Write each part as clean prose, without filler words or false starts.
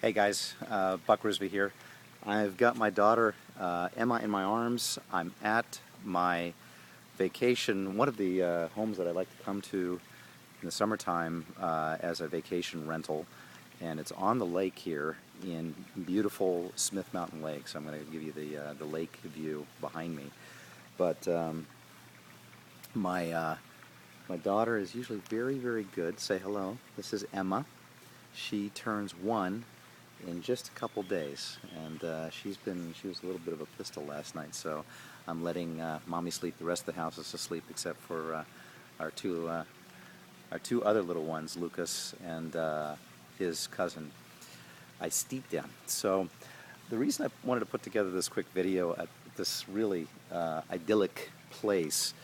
Hey guys, Buck Risby here. I've got my daughter Emma in my arms. I'm at my vacation, one of the homes that I like to come to in the summertime as a vacation rental, and it's on the lake here in beautiful Smith Mountain Lake. So I'm going to give you the lake view behind me. But my daughter is usually very good. Say hello. This is Emma. She turns 1 in just a couple days, and she was a little bit of a pistol last night, so I'm letting mommy sleep. The rest of the house is asleep except for our two other little ones, Lucas and his cousin Aistita. So the reason I wanted to put together this quick video at this really idyllic place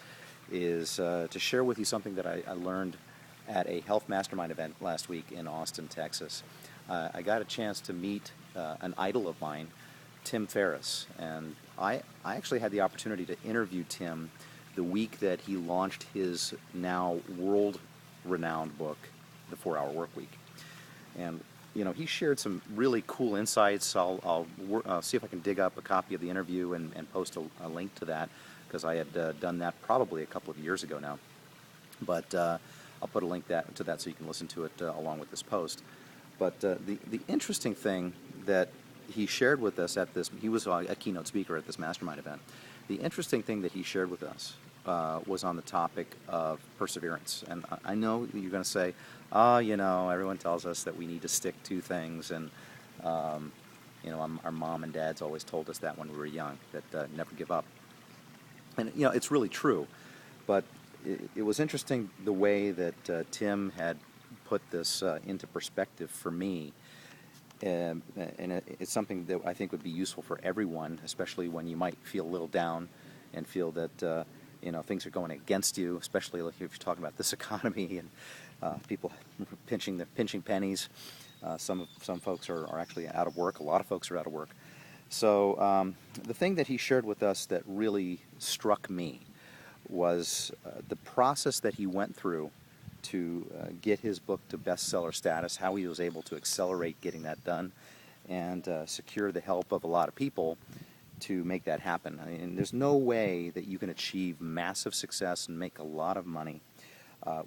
is to share with you something that I learned at a health mastermind event last week in Austin, Texas. I got a chance to meet an idol of mine, Tim Ferriss, and I actually had the opportunity to interview Tim the week that he launched his now world-renowned book, The 4-Hour Workweek. And you know, he shared some really cool insights. I'll see if I can dig up a copy of the interview and post a link to that, because I had done that probably a couple of years ago now. But I'll put a link to that so you can listen to it along with this post. But the interesting thing that he shared with us at this, he was a keynote speaker at this mastermind event. The interesting thing that he shared with us was on the topic of perseverance. And I know that you're going to say, oh, you know, everyone tells us that we need to stick to things, and you know, our mom and dads always told us that when we were young, that never give up. And you know, it's really true. But it was interesting the way that Tim had put this into perspective for me, and it's something that I think would be useful for everyone, especially when you might feel a little down and feel that you know, things are going against you, especially if you're talking about this economy and people pinching pennies. Some folks are actually out of work. A lot of folks are out of work. So the thing that he shared with us that really struck me was the process that he went through to get his book to bestseller status, how he was able to accelerate getting that done and secure the help of a lot of people to make that happen. I mean, there's no way that you can achieve massive success and make a lot of money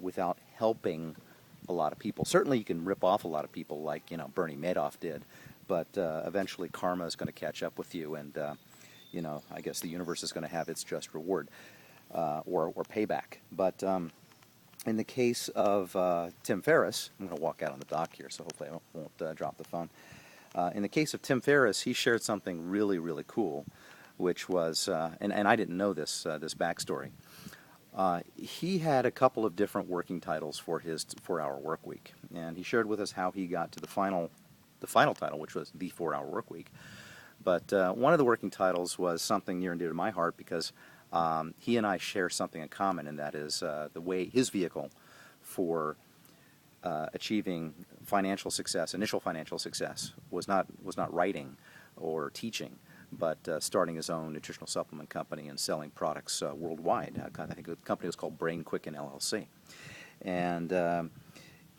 without helping a lot of people. Certainly you can rip off a lot of people like, you know, Bernie Madoff did, but eventually karma is going to catch up with you, and you know, I guess the universe is going to have its just reward or payback. But in the case of Tim Ferriss, I'm going to walk out on the dock here, so hopefully I won't drop the phone. In the case of Tim Ferriss, he shared something really cool, which was, and I didn't know this backstory. He had a couple of different working titles for his 4-Hour Workweek, and he shared with us how he got to the final title, which was The 4-Hour Workweek. But one of the working titles was something near and dear to my heart, because he and I share something in common, and that is the way his vehicle for achieving financial success, initial financial success, was not writing or teaching, but starting his own nutritional supplement company and selling products worldwide. I think the company was called Brain Quicken LLC. And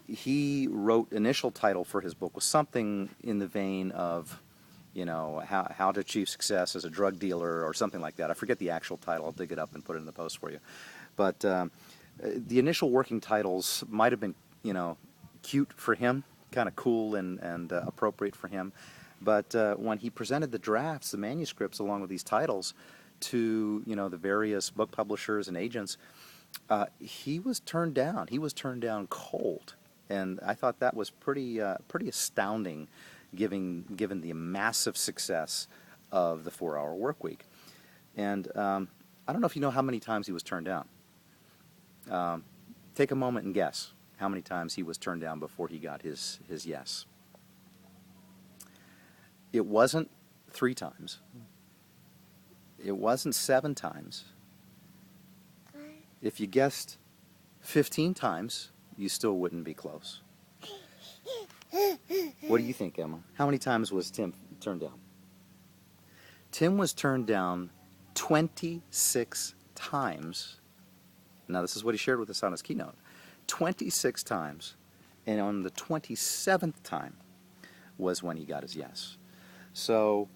he wrote, initial title for his book was something in the vein of, you know, how to achieve success as a drug dealer or something like that. I forget the actual title. I'll dig it up and put it in the post for you. But the initial working titles might have been, you know, cute for him, kind of cool and appropriate for him. But when he presented the drafts, the manuscripts along with these titles to, you know, the various book publishers and agents, he was turned down. He was turned down cold. And I thought that was pretty astounding, given the massive success of the 4-Hour Workweek. And I don't know if you know how many times he was turned down. Take a moment and guess how many times he was turned down before he got his yes. It wasn't 3 times. It wasn't 7 times. If you guessed 15 times, you still wouldn't be close. What do you think, Emma? How many times was Tim turned down? Tim was turned down 26 times. Now, this is what he shared with us on his keynote. 26 times. And on the 27th time, was when he got his yes. So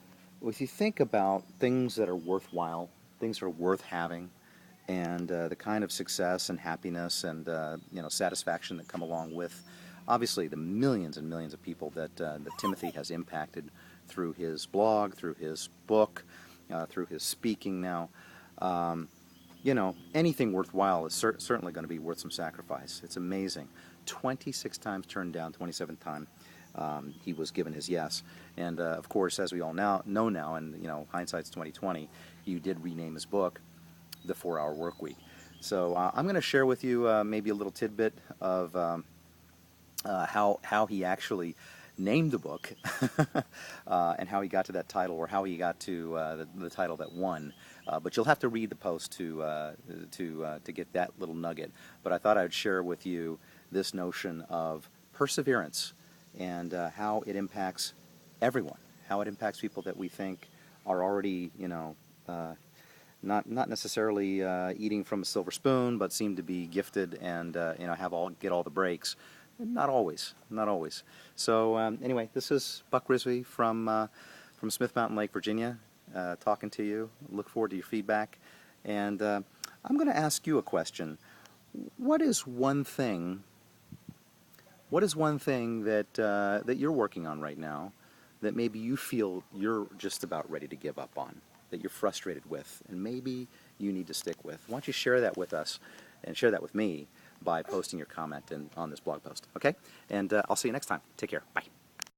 if you think about things that are worthwhile, things that are worth having, and the kind of success and happiness and satisfaction that come along with, obviously, the millions and millions of people that Timothy has impacted through his blog, through his book, through his speaking now. Anything worthwhile is certainly going to be worth some sacrifice. It's amazing. 26 times turned down, 27th time he was given his yes. And of course, as we all know now, and hindsight's 2020, you did rename his book The 4-Hour Workweek. So I'm going to share with you maybe a little tidbit of how he actually named the book and how he got to that title, or how he got to the title that won. But you'll have to read the post to get that little nugget. But I thought I would share with you this notion of perseverance and how it impacts everyone, how it impacts people that we think are already, not necessarily eating from a silver spoon, but seem to be gifted and get all the breaks. Not always, not always. So anyway, this is Buck Risby from Smith Mountain Lake, Virginia, talking to you. Look forward to your feedback, and I'm going to ask you a question. What is one thing that you're working on right now that maybe you feel you're just about ready to give up on, that you're frustrated with, and maybe you need to stick with? Why don't you share that with us and share that with me by posting your comment on this blog post, okay? And I'll see you next time. Take care. Bye.